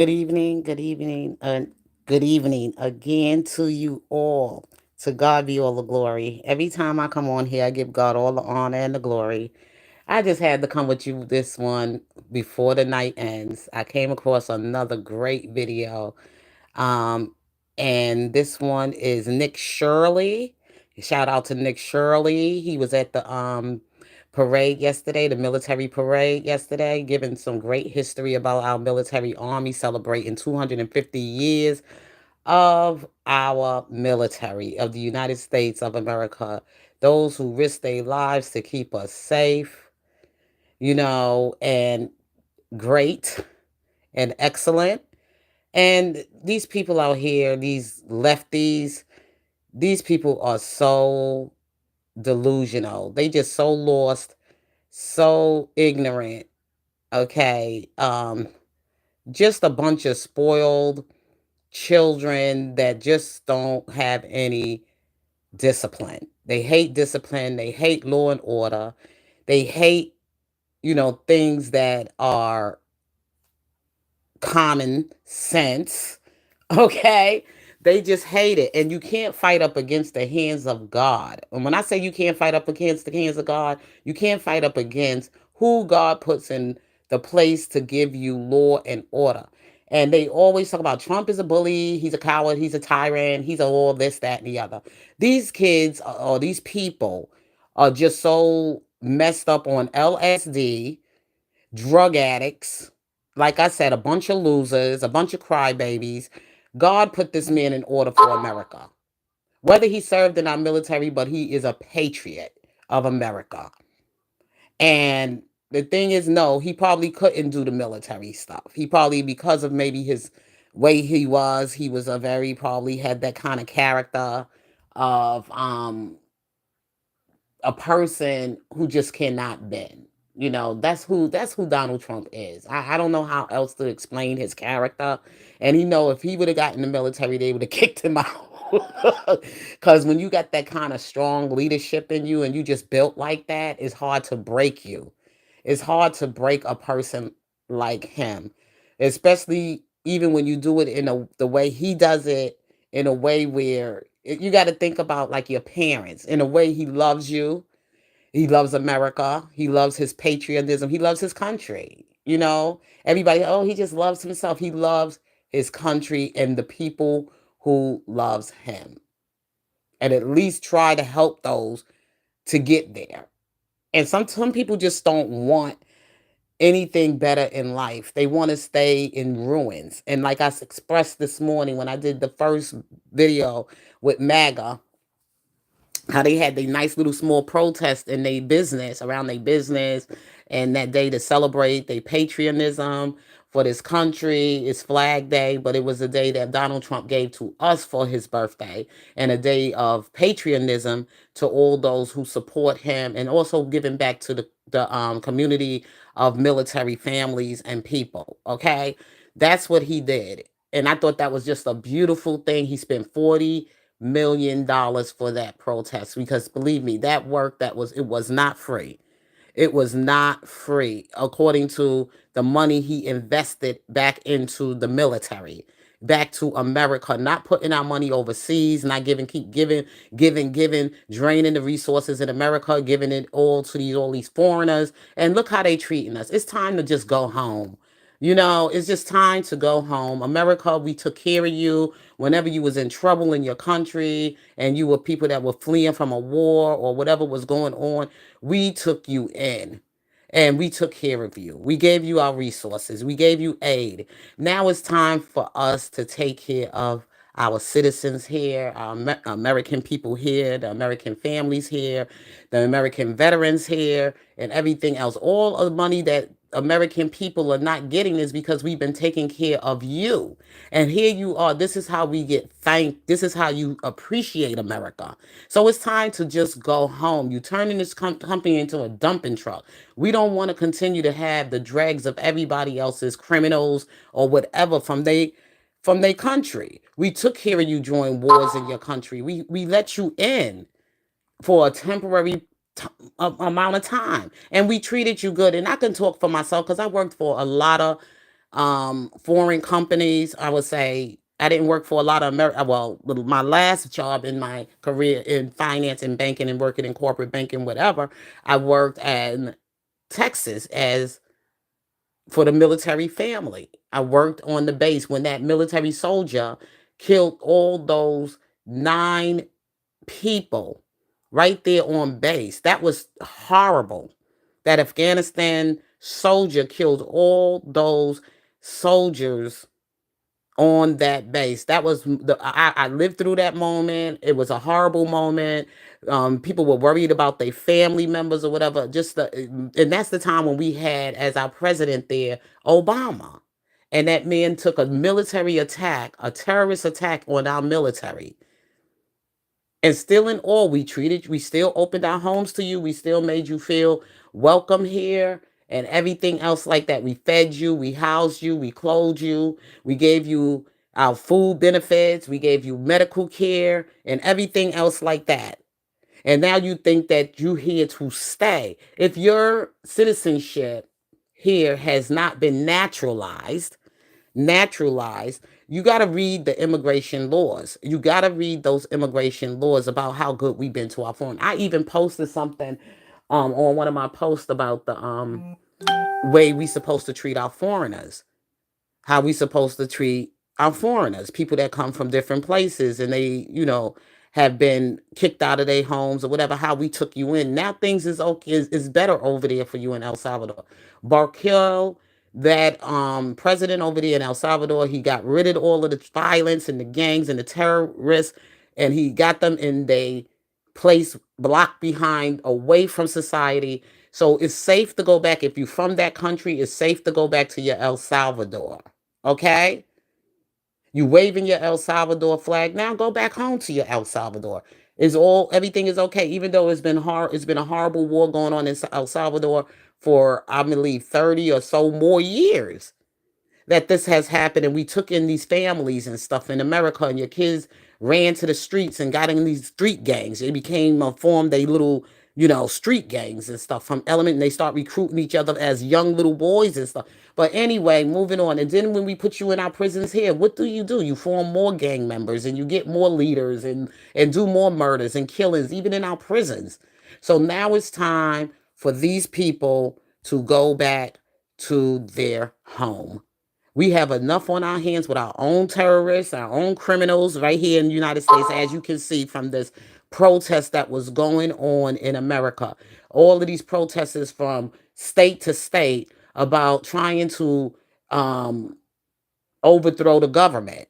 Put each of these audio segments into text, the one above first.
Good evening again to you all. To God be all the glory. Every time I come on here, I give God all the honor and the glory. I just had to come with you this one before the night ends. I came across another great video. Um, and this one is Nick Shirley. Shout out to Nick Shirley. He was at the parade yesterday, the military parade yesterday, giving some great history about our military army celebrating 250 years of our military of the United States of America. Those who risk their lives to keep us safe, and great and excellent. And these people out here, these lefties, these people are so delusional. They just so lost, so ignorant. Okay. Just a bunch of spoiled children that just don't have any discipline. They hate discipline. They hate law and order. They hate, things that are common sense. Okay. They just hate it. And you can't fight up against the hands of God. And when I say you can't fight up against the hands of God, you can't fight up against who God puts in the place to give you law and order. And they always talk about Trump is a bully, he's a coward, he's a tyrant, he's all this, that, and the other. These kids or these people are just so messed up on LSD, drug addicts, like I said, a bunch of losers, a bunch of crybabies. God put this man in order for America. Whether he served in our military, but he is a patriot of America. And the thing is, no, he probably couldn't do the military stuff. He probably, because of maybe his way he was a very, probably had that kind of character of a person who just cannot bend. That's who Donald Trump is. I don't know how else to explain his character. And if he would have gotten the military, they would have kicked him out. Because when you got that kind of strong leadership in you and you just built like that, it's hard to break you. It's hard to break a person like him, especially even when you do it the way he does it, in a way where you got to think about like your parents, in a way he loves you, he loves America. He loves his patriotism. He loves his country. Everybody, oh, he just loves himself. He loves his country and the people who loves him. And at least try to help those to get there. And some people just don't want anything better in life. They want to stay in ruins. And like I expressed this morning when I did the first video with MAGA, how they had the nice little small protest in their business, around their business, and that day to celebrate their patriotism for this country. It's Flag Day, but it was a day that Donald Trump gave to us for his birthday, and a day of patriotism to all those who support him, and also giving back to the community of military families and people. Okay, that's what he did, and I thought that was just a beautiful thing. He spent $40 million for that protest, because believe me, that work, it was not free. It was not free, according to the money he invested back into the military, back to America, not putting our money overseas, not keep giving, draining the resources in America, giving it all to all these foreigners. And look how they treating us. It's time to just go home. It's just time to go home. America, we took care of you whenever you was in trouble in your country and you were people that were fleeing from a war or whatever was going on. We took you in and we took care of you. We gave you our resources. We gave you aid. Now it's time for us to take care of our citizens here, our American people here, the American families here, the American veterans here, and everything else. All of the money that American people are not getting is because we've been taking care of you. And here you are. This is how we get thanked. This is how you appreciate America. So it's time to just go home. You turning this company into a dumping truck. We don't want to continue to have the dregs of everybody else's criminals or whatever from their country. We took care of you during wars in your country. We let you in for a temporary amount of time, and we treated you good. And I can talk for myself because I worked for a lot of foreign companies. I would say I didn't work for a lot of well, my last job in my career in finance and banking and working in corporate banking, whatever, I worked in Texas as for the military family. I worked on the base when that military soldier killed all those 9 people right there on base. That was horrible. That Afghanistan soldier killed all those soldiers on that base. That was I lived through that moment. It was a horrible moment. People were worried about their family members or whatever. And that's the time when we had as our president there Obama, and that man took a military attack, a terrorist attack on our military, and still in all, we still opened our homes to you. We still made you feel welcome here and everything else like that. We fed you, we housed you, we clothed you, we gave you our food benefits, we gave you medical care and everything else like that. And now you think that you here to stay. If your citizenship here has not been naturalized, you got to read the immigration laws. You got to read those immigration laws about how good we've been to our foreign. I even posted something on one of my posts about the way we supposed to treat our foreigners, how we supposed to treat our foreigners, people that come from different places and they, have been kicked out of their homes or whatever, how we took you in. Now things is okay, is better over there for you in El Salvador. Barkel, that president over there in El Salvador, he got rid of all of the violence and the gangs and the terrorists, and he got them in a place blocked behind, away from society. So it's safe to go back. If you're from that country, it's safe to go back to your El Salvador. Okay? You waving your El Salvador flag. Now go back home to your El Salvador. Everything is okay, even though it's been hard, it's been a horrible war going on in El Salvador for I believe 30 or so more years that this has happened, and we took in these families and stuff in America, and your kids ran to the streets and got in these street gangs. They became formed a little, street gangs and stuff from element, and they start recruiting each other as young little boys and stuff. But anyway, moving on. And then when we put you in our prisons here, what do? You form more gang members and you get more leaders and do more murders and killings, even in our prisons. So now it's time for these people to go back to their home. We have enough on our hands with our own terrorists, our own criminals right here in the United States, as you can see from this protest that was going on in America. All of these protests from state to state about trying to um, overthrow the government.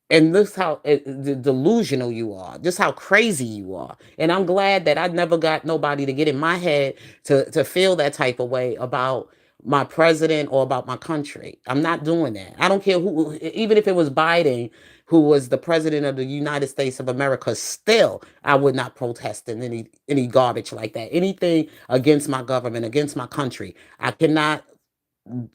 And this how delusional you are, just how crazy you are. And I'm glad that I never got nobody to get in my head to feel that type of way about my president or about my country. I'm not doing that. I don't care who, even if it was Biden who was the president of the United States of America, still I would not protest in any garbage like that. Anything against my government, against my country. I cannot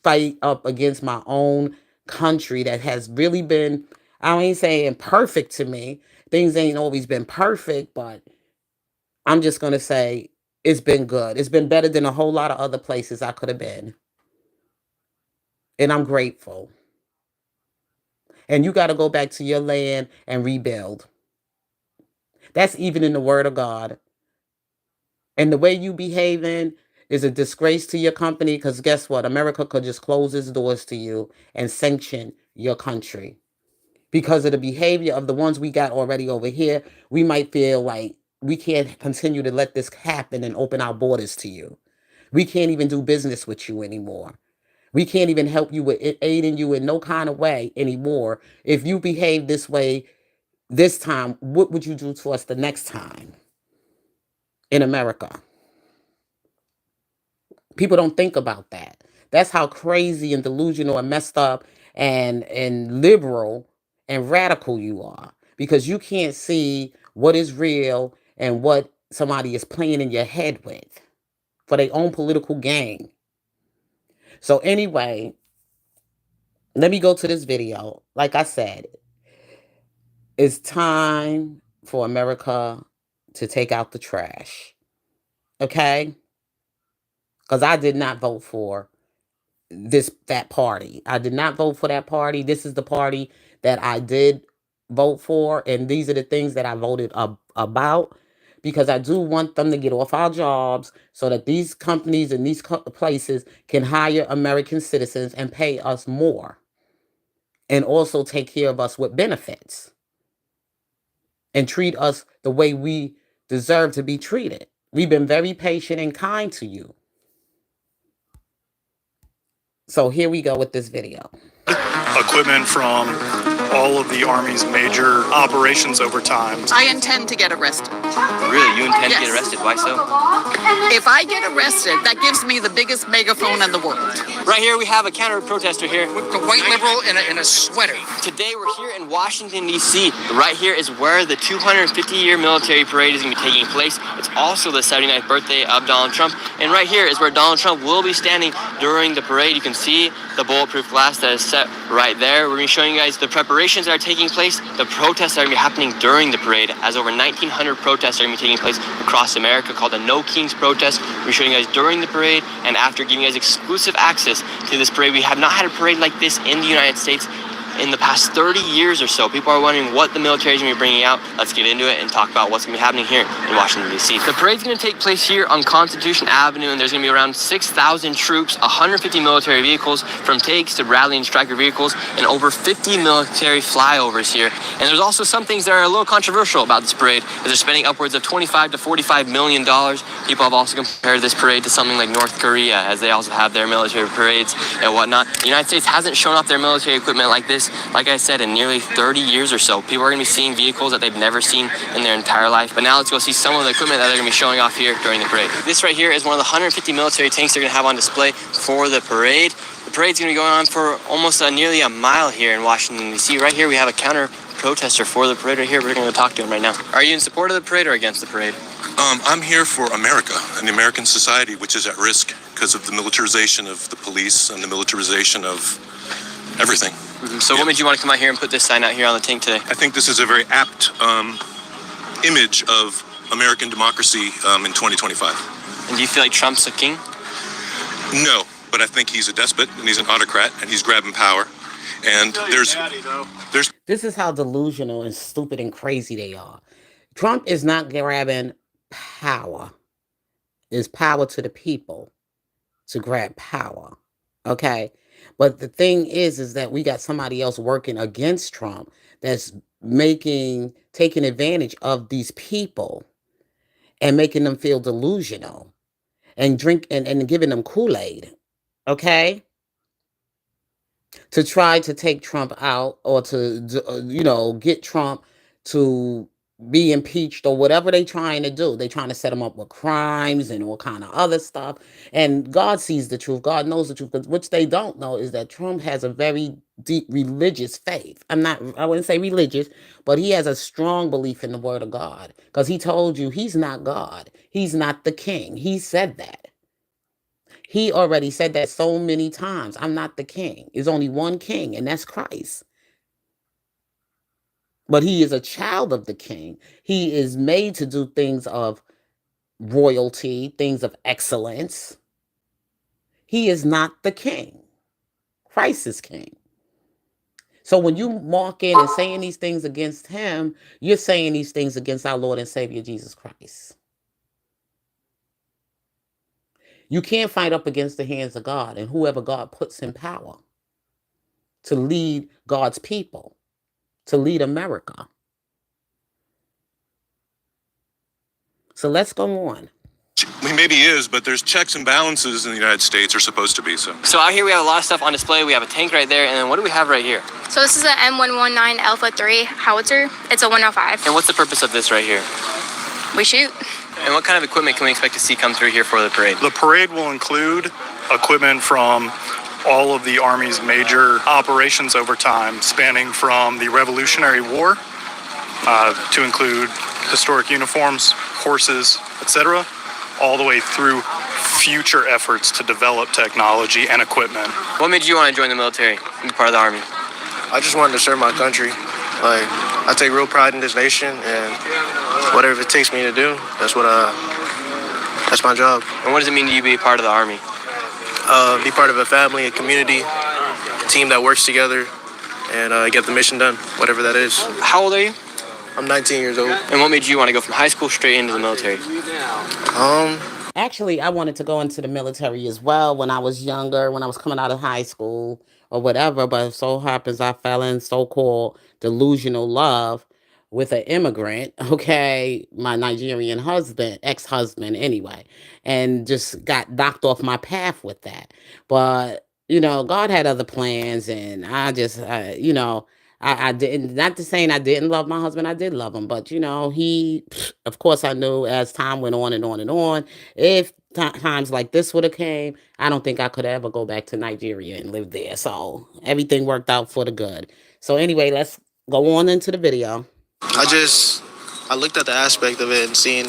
fight up against my own country that has really been, I ain't saying perfect to me. Things ain't always been perfect, but I'm just going to say it's been good. It's been better than a whole lot of other places I could have been. And I'm grateful. And you got to go back to your land and rebuild. That's even in the word of God. And the way you behaving is a disgrace to your company, because guess what? America could just close its doors to you and sanction your country. Because of the behavior of the ones we got already over here, we might feel like we can't continue to let this happen and open our borders to you. We can't even do business with you anymore. We can't even help you with aiding you in no kind of way anymore. If you behave this way this time, what would you do to us the next time in America? People don't think about that. That's how crazy and delusional and messed up and liberal and radical you are, because you can't see what is real and what somebody is playing in your head with for their own political gain. So anyway, let me go to this video. Like I said, it's time for America to take out the trash. Okay? because I did not vote for that party. I did not vote for that party. This is the party that I did vote for, and these are the things that I voted about, because I do want them to get off our jobs so that these companies and these places can hire American citizens and pay us more, and also take care of us with benefits and treat us the way we deserve to be treated. We've been very patient and kind to you. So here we go with this video. Equipment from all of the Army's major operations over time. I intend to get arrested. Really? You intend to get arrested? Why so? If I get arrested, that gives me the biggest megaphone in the world. Right here we have a counter-protester here. With the white liberal in a sweater. Today we're here in Washington, D.C. Right here is where the 250-year military parade is going to be taking place. It's also the 79th birthday of Donald Trump. And right here is where Donald Trump will be standing during the parade. You can see the bulletproof glass that is set right there. We're going to be showing you guys the preparations that are taking place, the protests that are going to be happening during the parade, as over 1,900 protests are going to be taking place across America called the No Kings protest. We're showing you guys during the parade and after, giving you guys exclusive access to this parade. We have not had a parade like this in the United States in the past 30 years or so. People are wondering what the military is going to be bringing out. Let's get into it and talk about what's going to be happening here in Washington, D.C. The parade's going to take place here on Constitution Avenue, and there's going to be around 6,000 troops, 150 military vehicles, from tanks to Bradley and Stryker vehicles, and over 50 military flyovers here. And there's also some things that are a little controversial about this parade, as they're spending upwards of $25 to $45 million. People have also compared this parade to something like North Korea, as they also have their military parades and whatnot. The United States hasn't shown off their military equipment like this, like I said, in nearly 30 years or so. People are going to be seeing vehicles that they've never seen in their entire life. But now let's go see some of the equipment that they're going to be showing off here during the parade. This right here is one of the 150 military tanks they're going to have on display for the parade. The parade's going to be going on for almost nearly a mile here in Washington, D.C. Right here we have a counter protester for the parade right here. We're going to talk to him right now. Are you in support of the parade or against the parade? I'm here for America and the American society, which is at risk because of the militarization of the police and the militarization of everything. So what made you want to come out here and put this sign out here on the tank today? I think this is a very apt image of American democracy in 2025. And do you feel like Trump's a king? No, but I think he's a despot and he's an autocrat and he's grabbing power. And there's This is how delusional and stupid and crazy they are. Trump is not grabbing power. It's power to the people to grab power. Okay? But the thing is that we got somebody else working against Trump that's taking advantage of these people and making them feel delusional and and giving them Kool-Aid. Okay? To try to take Trump out, or to, get Trump to be impeached, or whatever they trying to do. They trying to set him up with crimes and all kind of other stuff. And God sees the truth. God knows the truth. But which they don't know is that Trump has a very deep religious faith. I wouldn't say religious, but he has a strong belief in the word of God. Because he told you he's not God. He's not the king. He said that. He already said that so many times. I'm not the king. There's only one king, and that's Christ. But he is a child of the king. He is made to do things of royalty, things of excellence. He is not the king. Christ is king. So when you walk in and saying these things against him, you're saying these things against our Lord and Savior, Jesus Christ. You can't fight up against the hands of God and whoever God puts in power to lead God's people, to lead America. So let's go on. He maybe is, but there's checks and balances in the United States, are supposed to be. So out here we have a lot of stuff on display. We have a tank right there, and then what do we have right here? So this is a M119 Alpha 3 howitzer. It's a 105. And what's the purpose of this right here? We shoot. And what kind of equipment can we expect to see come through here for the parade? The parade will include equipment from all of the Army's major operations over time, spanning from the Revolutionary War to include historic uniforms, horses, etc., all the way through future efforts to develop technology and equipment. What made you want to join the military and be part of the Army? I just wanted to serve my country. I take real pride in this nation, and whatever it takes me to do, that's what That's my job. And what does it mean to you to be part of the Army? Be part of a family, a community, a team that works together, and get the mission done, whatever that is. How old are you? I'm 19 years old. And what made you want to go from high school straight into the military? Actually, I wanted to go into the military as well when I was younger, when I was coming out of high school or whatever. But it so happens I fell in so-called delusional love with an immigrant, okay, my Nigerian husband, ex-husband anyway, and just got knocked off my path with that. But, God had other plans, and I just, I didn't, not to saying I didn't love my husband, I did love him, but, of course, I knew as time went on and on and on, if times like this would have came, I don't think I could ever go back to Nigeria and live there. So everything worked out for the good. So anyway, let's go on into the video. I looked at the aspect of it and seeing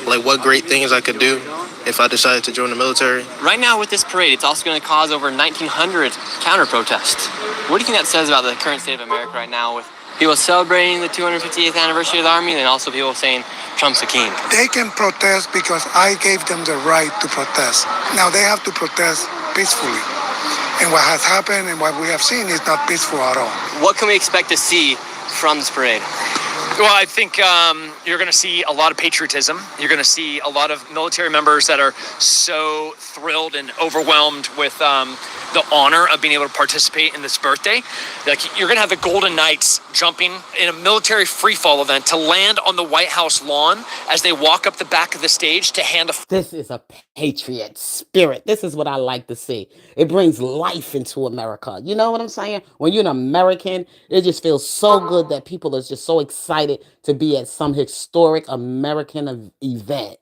like what great things I could do if I decided to join the military. Right now with this parade, it's also going to cause over 1,900 counter-protests. What do you think that says about the current state of America right now with people celebrating the 250th anniversary of the Army and also people saying Trump's a king? They can protest because I gave them the right to protest. Now they have to protest peacefully. And what has happened and what we have seen is not peaceful at all. What can we expect to see from this parade? Well, I think you're going to see a lot of patriotism. You're going to see a lot of military members that are so thrilled and overwhelmed with the honor of being able to participate in this birthday. Like, you're going to have the Golden Knights jumping in a military free-fall event to land on the White House lawn as they walk up the back of the stage to hand a... This is a patriot spirit. This is what I like to see. It brings life into America. You know what I'm saying? When you're an American, it just feels so good that people are just so excited to be at some historic American event.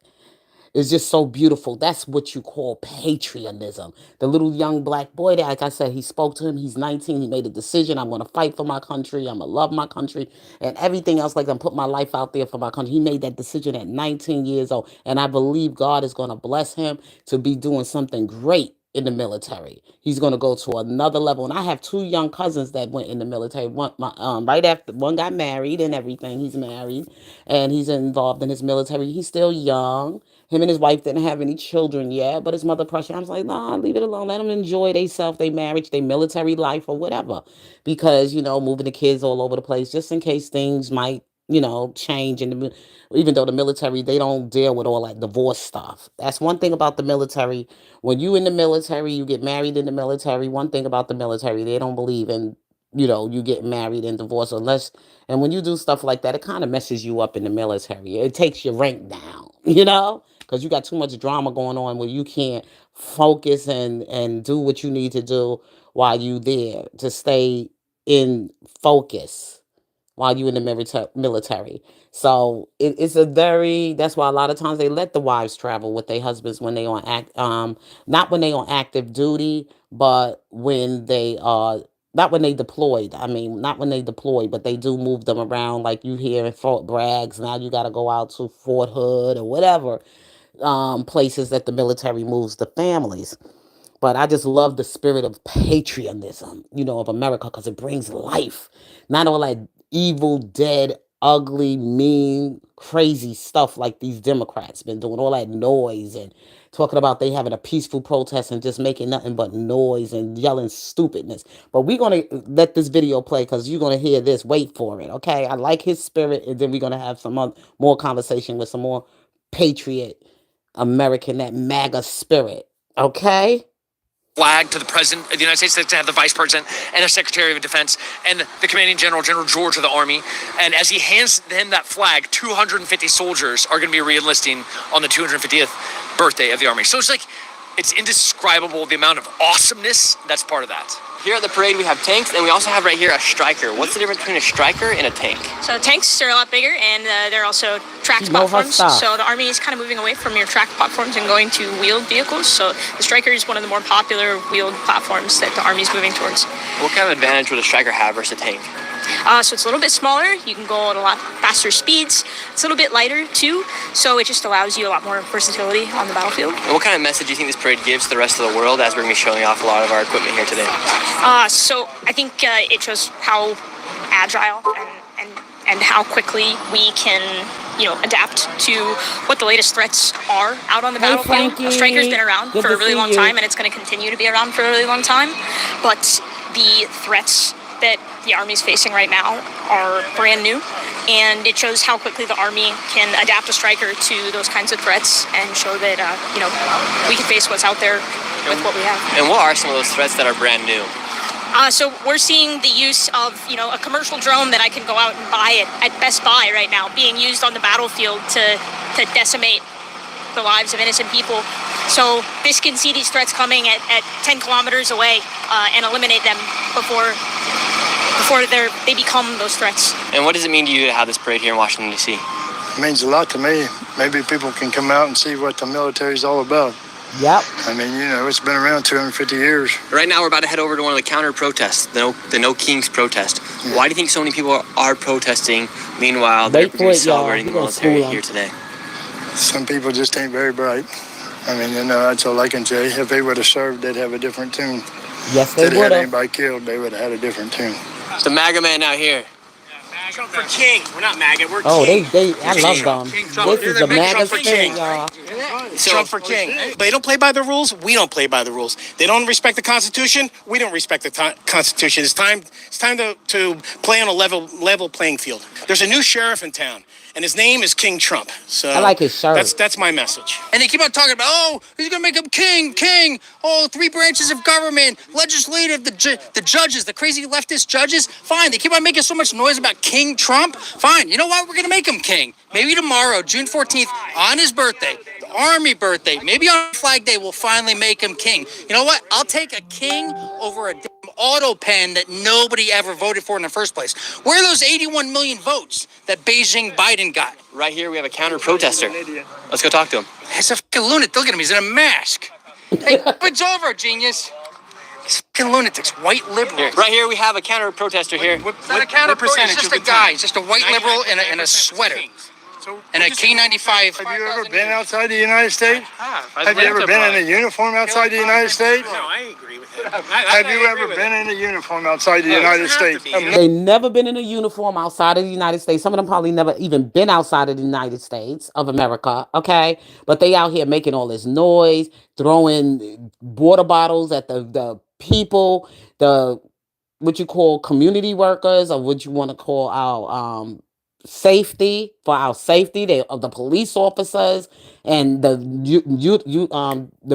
It's just so beautiful. That's what you call patriotism. The little young black boy that, like I said, he spoke to him. He's 19. He made a decision. I'm going to fight for my country. I'm going to love my country and everything else. Like, I'm put my life out there for my country. He made that decision at 19 years old. And I believe God is going to bless him to be doing something great in the military. He's going to go to another level. And I have two young cousins that went in the military. One, right after one got married and everything. He's married and he's involved in his military. He's still young. Him and his wife didn't have any children yet, but his mother pressured. I was like, nah, leave it alone. Let them enjoy themselves, their marriage, their military life or whatever. Because, moving the kids all over the place, just in case things might, change. And even though the military, they don't deal with all that divorce stuff. That's one thing about the military. When you in the military, you get married in the military. One thing about the military, they don't believe in, you get married and divorced unless, and when you do stuff like that, it kind of messes you up in the military. It takes your rank down, because you got too much drama going on where you can't focus and do what you need to do while you there to stay in focus while you in the military. So it's that's why a lot of times they let the wives travel with their husbands when they not when they on active duty, but when they are, not when they deployed. I mean, not when they deploy, but they do move them around. Like you hear in Fort Bragg, now you got to go out to Fort Hood or whatever places that the military moves the families. But I just love the spirit of patriotism, of America, because it brings life. Not all that evil, dead, ugly, mean, crazy stuff like these Democrats been doing, all that noise and talking about they having a peaceful protest and just making nothing but noise and yelling stupidness. But we're going to let this video play because you're going to hear this. Wait for it, okay? I like his spirit, and then we're going to have some more conversation with some more patriot American, that MAGA spirit, okay? Flag to the President of the United States, to have the Vice President and the Secretary of Defense and the Commanding General, General George of the Army. And as he hands him that flag, 250 soldiers are going to be re-enlisting on the 250th birthday of the Army. So it's indescribable the amount of awesomeness that's part of that. Here at the parade, we have tanks, and we also have right here a Stryker. What's the difference between a Stryker and a tank? So tanks are a lot bigger, and they're also tracked platforms. So the Army is kind of moving away from your tracked platforms and going to wheeled vehicles. So the Stryker is one of the more popular wheeled platforms that the Army is moving towards. What kind of advantage would a Stryker have versus a tank? So it's a little bit smaller. You can go at a lot faster speeds. It's a little bit lighter too, so it just allows you a lot more versatility on the battlefield. And what kind of message do you think this parade gives to the rest of the world as we're going to be showing off a lot of our equipment here today? So I think it shows how agile and how quickly we can adapt to what the latest threats are out on the battlefield. Frankie. Stryker's been around Good for to a really see long you. time, and it's going to continue to be around for a really long time. But the threats that the Army's facing right now are brand new, and it shows how quickly the Army can adapt a Stryker to those kinds of threats and show that we can face what's out there with what we have. And what are some of those threats that are brand new? So we're seeing the use of, a commercial drone that I can go out and buy at Best Buy right now being used on the battlefield to decimate the lives of innocent people. So this can see these threats coming at 10 kilometers away and eliminate them before they become those threats. And what does it mean to you to have this parade here in Washington, D.C.? It means a lot to me. Maybe people can come out and see what the military is all about. Yep. I mean, it's been around 250 years. Right now, we're about to head over to one of the counter protests, the No Kings protest. Yeah. Why do you think so many people are protesting? Meanwhile, they're celebrating the military here today. Some people just ain't very bright. I mean, that's all I can say. If they would have served, they'd have a different tune. Yes, they If they'd would had have. anybody killed, they would have had a different tune. It's the MAGA man out here. Trump for king. We're not MAGA. We're Oh, king. I love them. This is the MAGA thing, y'all. Trump for king. They don't play by the rules. We don't play by the rules. They don't respect the Constitution. We don't respect the Constitution. It's time to play on a level playing field. There's a new sheriff in town, and his name is King Trump. So I like his shirt. That's my message. And they keep on talking about, he's gonna make him king. Oh, 3 branches of government, legislative, the judges, the crazy leftist judges. Fine, they keep on making so much noise about King Trump. Fine, you know what? We're gonna make him king. Maybe tomorrow, June 14th, on his birthday, the Army birthday, maybe on Flag Day, we'll finally make him king. You know what? I'll take a king over a damn auto pen that nobody ever voted for in the first place. Where are those 81 million votes that Beijing Biden got? Right here, we have a counter protester. Let's go talk to him. It's a fucking lunatic. Look at him. He's in a mask. Hey, it's over, genius. These fucking lunatics, white liberals. Right here, we have a counter protester here. It's not a counter percentage. It's just a guy. It's just a white liberal in a sweater. And a K95. Have you ever been outside the United States? Have you ever been in a uniform outside the United States? No, I agree with it. Have you ever been in a uniform outside the United States? They never been in a uniform outside of the United States. Some of them probably never even been outside of the United States of America, okay? But they out here making all this noise, throwing water bottles at the people, what you call community workers, or what you want to call our safety, for our safety, of the police officers and the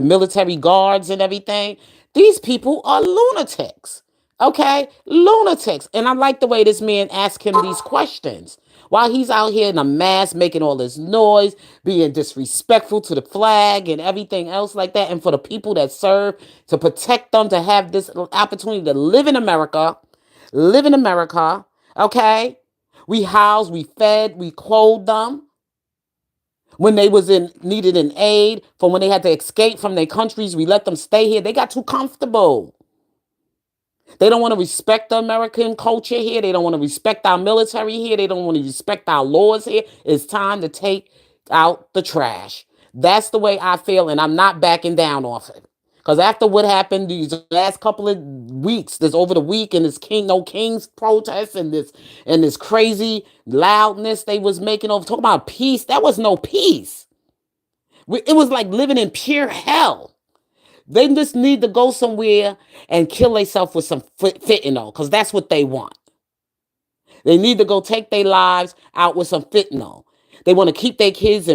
military guards and everything. These people are lunatics. Okay? Lunatics. And I like the way this man asked him these questions. While he's out here in a mask, making all this noise, being disrespectful to the flag and everything else like that. And for the people that serve, to protect them, to have this opportunity to live in America, okay? We housed, we fed, we clothed them. When they needed an aid, for when they had to escape from their countries, we let them stay here. They got too comfortable. They don't want to respect the American culture here. They don't want to respect our military here. They don't want to respect our laws here. It's time to take out the trash. That's the way I feel, and I'm not backing down off it. Because after what happened these last couple of weeks, this over the week, and this No Kings protest, and this crazy loudness they was making over, talking about peace, that was no peace. It was like living in pure hell. They just need to go somewhere and kill themselves with some fentanyl, because that's what they want. They need to go take their lives out with some fentanyl. They want to keep their kids they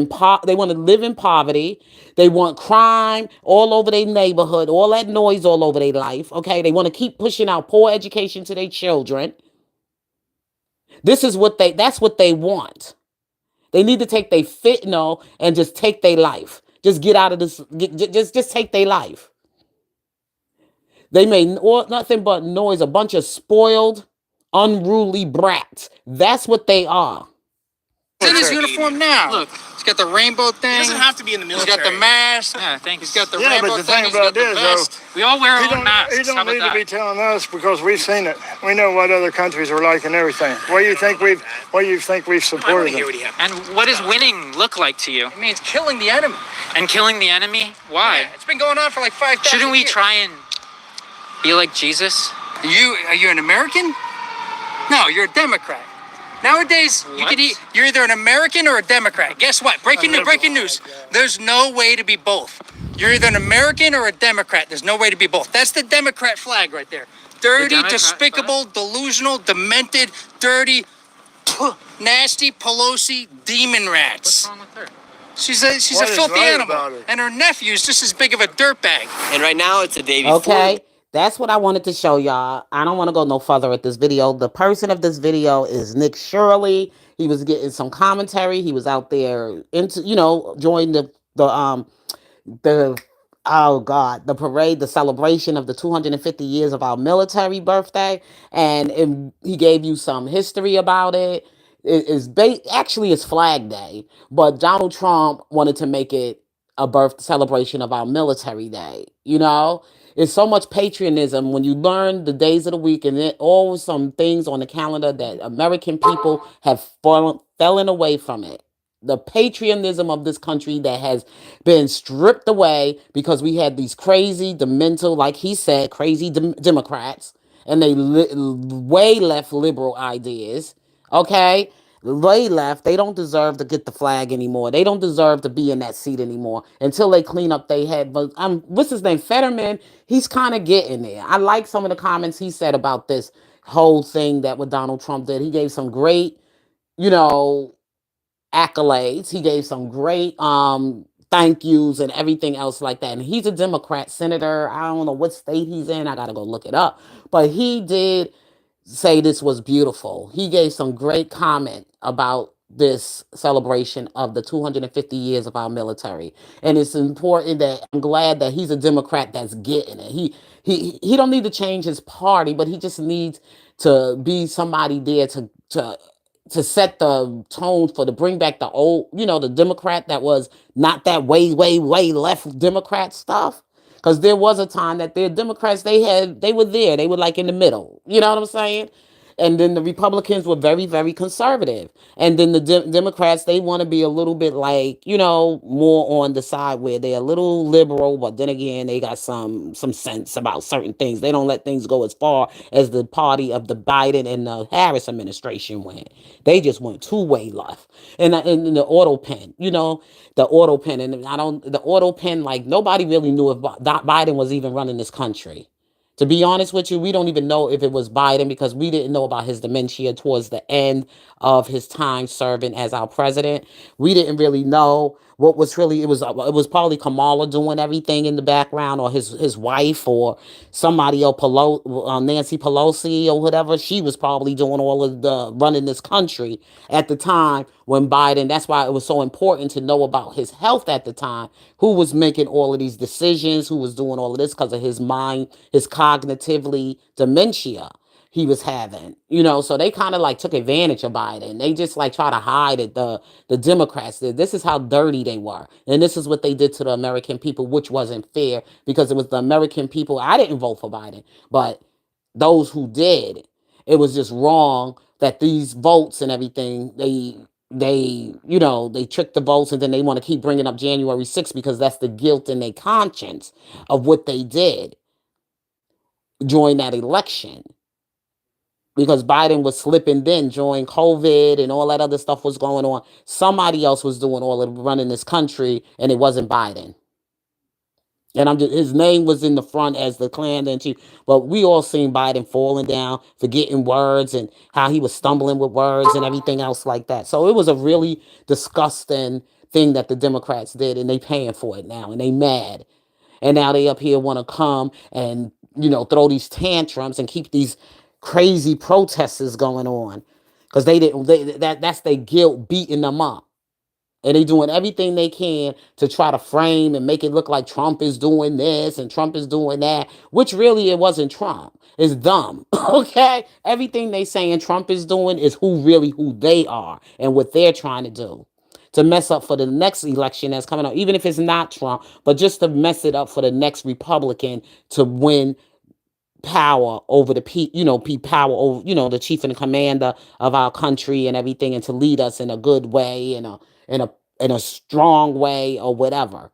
want to live in poverty. They want crime all over their neighborhood, all that noise all over their life. Okay, they want to keep pushing out poor education to their children. That's what they want. They need to take their fentanyl and just take their life. Just get out of this. Just take their life. They made nothing but noise. A bunch of spoiled, unruly brats. That's what they are. He's in his uniform now. Look, he's got the rainbow thing. He doesn't have to be in the military. He's got the mask. Yeah, thanks. He's got the rainbow but the thing. thing about this, though, We all wear our own masks. he How don't about need that? to be telling us, because we've seen it. We know what other countries are like and everything. Why do you think we've supported them? And what does winning look like to you? It means killing the enemy. And killing the enemy? Why? Yeah, it's been going on for like 5,000 years. Shouldn't we try and be like Jesus? Are you an American? No, you're a Democrat. Nowadays, you're either an American or a Democrat. Guess what? Breaking news. There's no way to be both. You're either an American or a Democrat. There's no way to be both. That's the Democrat flag right there. Dirty, despicable, delusional, demented, dirty, nasty Pelosi demon rats. What's wrong with her? She's a filthy animal, and her nephew's just as big of a dirtbag. And right now, it's a day before. Okay, that's what I wanted to show y'all. I don't want to go no further with this video. The person of this video is Nick Shirley. He was getting some commentary. He was out there joining the oh God, the parade, the celebration of the 250 years of our military birthday, and he gave you some history about it. Actually it's Flag Day, but Donald Trump wanted to make it a birth celebration of our military day. It's so much patriotism when you learn the days of the week, and then always some things on the calendar that American people have fallen away from it. The patriotism of this country that has been stripped away because we had these crazy, demental, like he said, crazy Democrats, and they way left liberal ideas. Okay, way left. They don't deserve to get the flag anymore. They don't deserve to be in that seat anymore until they clean up their head. But what's his name? Fetterman. He's kind of getting there. I like some of the comments he said about this whole thing that what Donald Trump did. He gave some great, accolades. He gave some great thank yous and everything else like that. And he's a Democrat senator. I don't know what state he's in. I got to go look it up. But he did say this was beautiful. He gave some great comment about this celebration of the 250 years of our military. And it's important that I'm glad that he's a Democrat that's getting it. He don't need to change his party, but he just needs to be somebody there to set the tone to bring back the old, the Democrat that was not that way left Democrat stuff. Because there was a time that the Democrats, they were there. They were like in the middle. You know what I'm saying? And then the Republicans were very, very conservative. And then the Democrats, they want to be a little bit like, more on the side where they're a little liberal, but then again, they got some sense about certain things. They don't let things go as far as the party of the Biden and the Harris administration went. They just went two-way left. And in the auto pen, the auto pen. And the auto pen, like nobody really knew if Biden was even running this country. To be honest with you, we don't even know if it was Biden because we didn't know about his dementia towards the end of his time serving as our president. We didn't really know what was really, it was probably Kamala doing everything in the background, or his wife, or somebody else, Nancy Pelosi or whatever. She was probably doing all of the running this country at the time when Biden, that's why it was so important to know about his health at the time, who was making all of these decisions, who was doing all of this because of his mind, his cognitively dementia he was having, so they kind of like took advantage of Biden. They just like try to hide it. The Democrats did. This is how dirty they were. And this is what they did to the American people, which wasn't fair because it was the American people. I didn't vote for Biden, but those who did, it was just wrong that these votes and everything, they tricked the votes, and then they want to keep bringing up January 6th because that's the guilt in their conscience of what they did during that election. Because Biden was slipping then during COVID and all that other stuff was going on. Somebody else was doing all of running this country, and it wasn't Biden. And his name was in the front as the Klan chief, but we all seen Biden falling down, forgetting words, and how he was stumbling with words and everything else like that. So it was a really disgusting thing that the Democrats did, and they paying for it now, and they mad. And now they up here want to come and, throw these tantrums and keep these crazy protests going on because that's their guilt beating them up, and they doing everything they can to try to frame and make it look like Trump is doing this and Trump is doing that, which really it wasn't Trump. It's dumb. Okay, everything they saying Trump is doing is who they are and what they're trying to do to mess up for the next election that's coming up, even if it's not Trump, but just to mess it up for the next Republican to win power over the power over the chief and commander of our country and everything, and to lead us in a good way, in a strong way or whatever.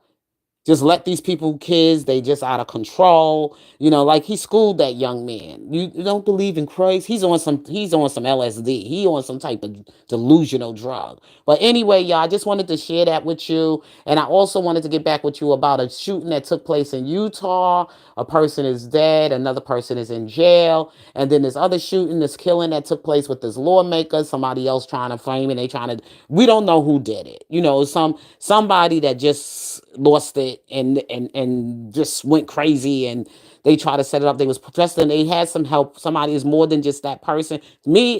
Just let these people, kids, they just out of control. Like he schooled that young man. You don't believe in Christ? He's on some LSD. He on some type of delusional drug. But anyway, y'all, I just wanted to share that with you. And I also wanted to get back with you about a shooting that took place in Utah. A person is dead, another person is in jail. And then this other shooting, this killing that took place with this lawmaker, somebody else trying to frame it. We don't know who did it. Somebody that just lost it and just went crazy, and they try to set it up. They was protesting. They had some help. Somebody is more than just that person.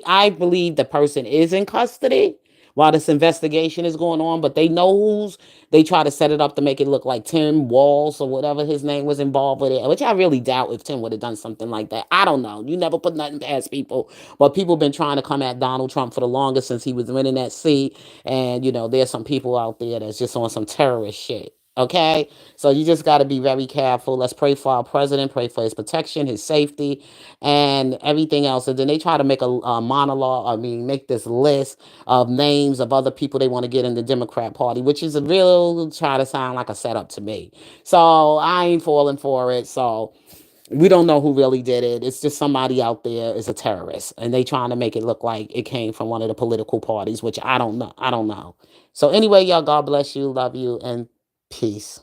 I believe the person is in custody while this investigation is going on, but they know they try to set it up to make it look like Tim Walz or whatever his name was involved with it, which I really doubt if Tim would have done something like that. I don't know. You never put nothing past people, but people been trying to come at Donald Trump for the longest since he was winning that seat, and there's some people out there that's just on some terrorist shit. Okay, so you just got to be very careful. Let's pray for our president, pray for his protection, his safety, and everything else. And then they try to make a monologue, make this list of names of other people they want to get in the Democrat Party, which is a real try to sound like a setup to me. So I ain't falling for it. So we don't know who really did it. It's just somebody out there is a terrorist, and they trying to make it look like it came from one of the political parties, which I don't know. So anyway, y'all, God bless you, love you, and peace.